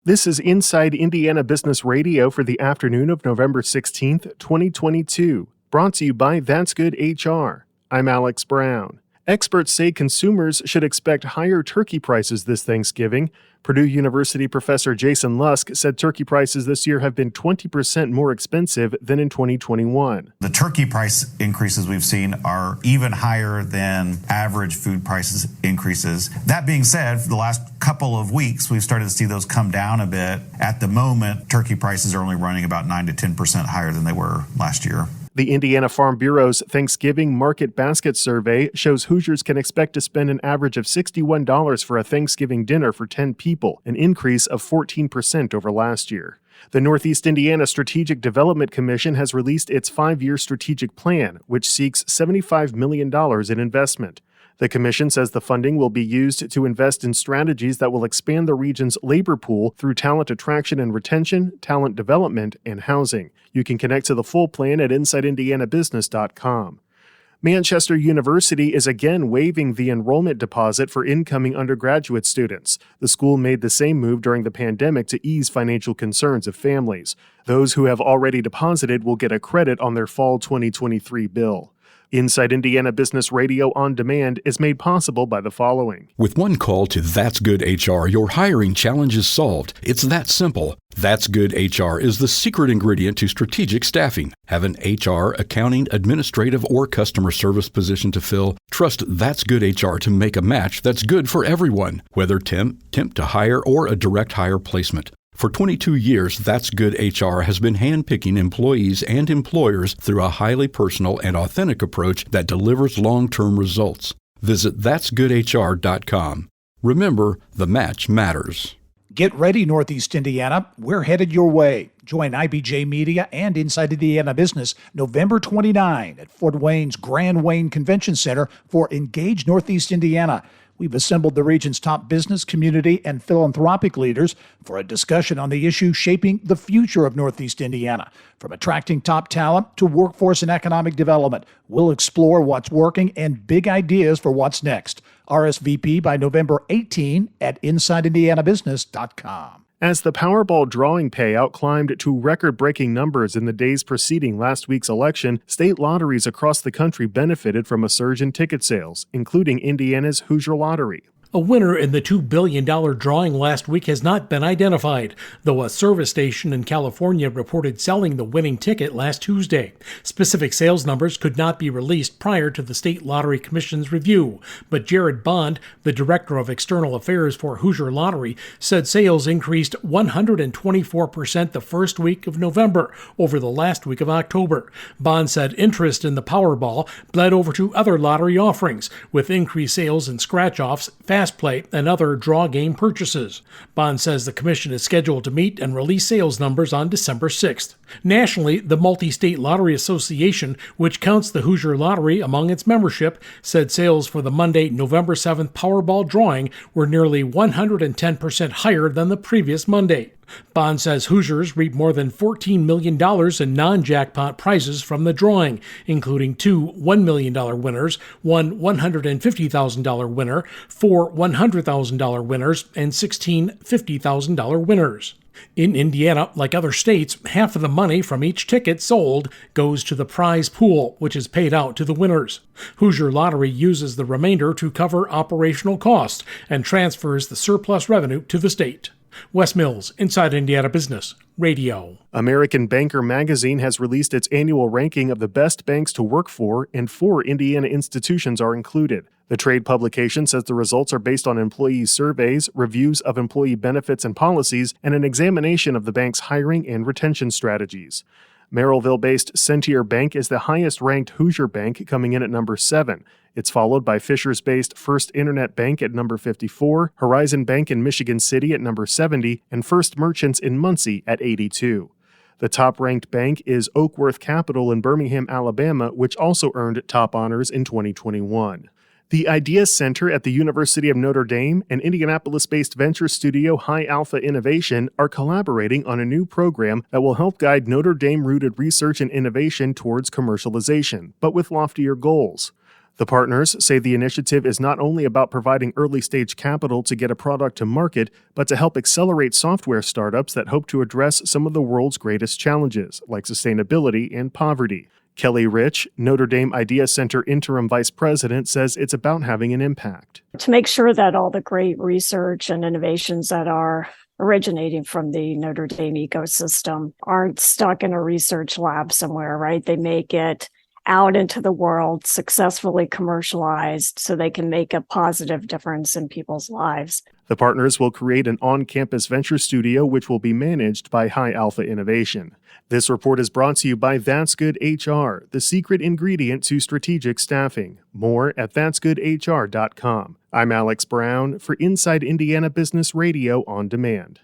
This is Inside Indiana Business Radio for the afternoon of November 16th, 2022, brought to you by That's Good HR. I'm Alex Brown. Experts say consumers should expect higher turkey prices this Thanksgiving. Purdue University professor Jason Lusk said turkey prices this year have been 20% more expensive than in 2021. The turkey price increases we've seen are even higher than average food prices increases. That being said, for the last couple of weeks, we've started to see those come down a bit. At the moment, turkey prices are only running about 9 to 10% higher than they were last year. The Indiana Farm Bureau's Thanksgiving Market Basket Survey shows Hoosiers can expect to spend an average of $61 for a Thanksgiving dinner for 10 people, an increase of 14% over last year. The Northeast Indiana Strategic Development Commission has released its 5-year strategic plan, which seeks $75 million in investment. The commission says the funding will be used to invest in strategies that will expand the region's labor pool through talent attraction and retention, talent development, and housing. You can connect to the full plan at InsideIndianaBusiness.com. Manchester University is again waiving the enrollment deposit for incoming undergraduate students. The school made the same move during the pandemic to ease financial concerns of families. Those who have already deposited will get a credit on their fall 2023 bill. Inside Indiana Business Radio On Demand is made possible by the following. With one call to That's Good HR, your hiring challenge is solved. It's that simple. That's Good HR is the secret ingredient to strategic staffing. Have an HR, accounting, administrative, or customer service position to fill? Trust That's Good HR to make a match that's good for everyone, whether temp to hire, or a direct hire placement. For 22 years, That's Good HR has been handpicking employees and employers through a highly personal and authentic approach that delivers long-term results. Visit that'sgoodhr.com. Remember, the match matters. Get ready, Northeast Indiana. We're headed your way. Join IBJ Media and Inside Indiana Business November 29 at Fort Wayne's Grand Wayne Convention Center for Engage Northeast Indiana. We've assembled the region's top business, community, and philanthropic leaders for a discussion on the issues shaping the future of Northeast Indiana. From attracting top talent to workforce and economic development, we'll explore what's working and big ideas for what's next. RSVP by November 18 at InsideIndianaBusiness.com. As the Powerball drawing payout climbed to record-breaking numbers in the days preceding last week's election, state lotteries across the country benefited from a surge in ticket sales, including Indiana's Hoosier Lottery. A winner in the $2 billion drawing last week has not been identified, though a service station in California reported selling the winning ticket last Tuesday. Specific sales numbers could not be released prior to the State Lottery Commission's review, but Jared Bond, the Director of External Affairs for Hoosier Lottery, said sales increased 124% the first week of November over the last week of October. Bond said interest in the Powerball bled over to other lottery offerings, with increased sales in scratch-offs, fast play, and other draw game purchases. Bond says the commission is scheduled to meet and release sales numbers on December 6th. Nationally, the Multi-State Lottery Association, which counts the Hoosier Lottery among its membership, said sales for the Monday, November 7th Powerball drawing were nearly 110% higher than the previous Monday. Bond says Hoosiers reaped more than $14 million in non-jackpot prizes from the drawing, including 2 $1 million winners, 1 $150,000 winner, 4 $100,000 winners, and 16 $50,000 winners. In Indiana, like other states, half of the money from each ticket sold goes to the prize pool, which is paid out to the winners. Hoosier Lottery uses the remainder to cover operational costs and transfers the surplus revenue to the state. Wes Mills, Inside Indiana Business Radio. American Banker magazine has released its annual ranking of the best banks to work for, and 4 Indiana institutions are included. The trade publication says the results are based on employee surveys, reviews of employee benefits and policies, and an examination of the bank's hiring and retention strategies. Merrillville-based Centier Bank is the highest-ranked Hoosier bank, coming in at number 7. It's followed by Fishers-based First Internet Bank at number 54, Horizon Bank in Michigan City at number 70, and First Merchants in Muncie at 82. The top-ranked bank is Oakworth Capital in Birmingham, Alabama, which also earned top honors in 2021. The Ideas Center at the University of Notre Dame and Indianapolis-based venture studio High Alpha Innovation are collaborating on a new program that will help guide Notre Dame-rooted research and innovation towards commercialization, but with loftier goals. The partners say the initiative is not only about providing early-stage capital to get a product to market, but to help accelerate software startups that hope to address some of the world's greatest challenges, like sustainability and poverty. Kelly Rich, Notre Dame Idea Center Interim Vice President, says it's about having an impact. To make sure that all the great research and innovations that are originating from the Notre Dame ecosystem aren't stuck in a research lab somewhere, right? They make it out into the world, successfully commercialized, so they can make a positive difference in people's lives. The partners will create an on-campus venture studio which will be managed by High Alpha Innovation. This report is brought to you by That's Good HR, the secret ingredient to strategic staffing. More at that'sgoodhr.com. I'm Alex Brown for Inside Indiana Business Radio on Demand.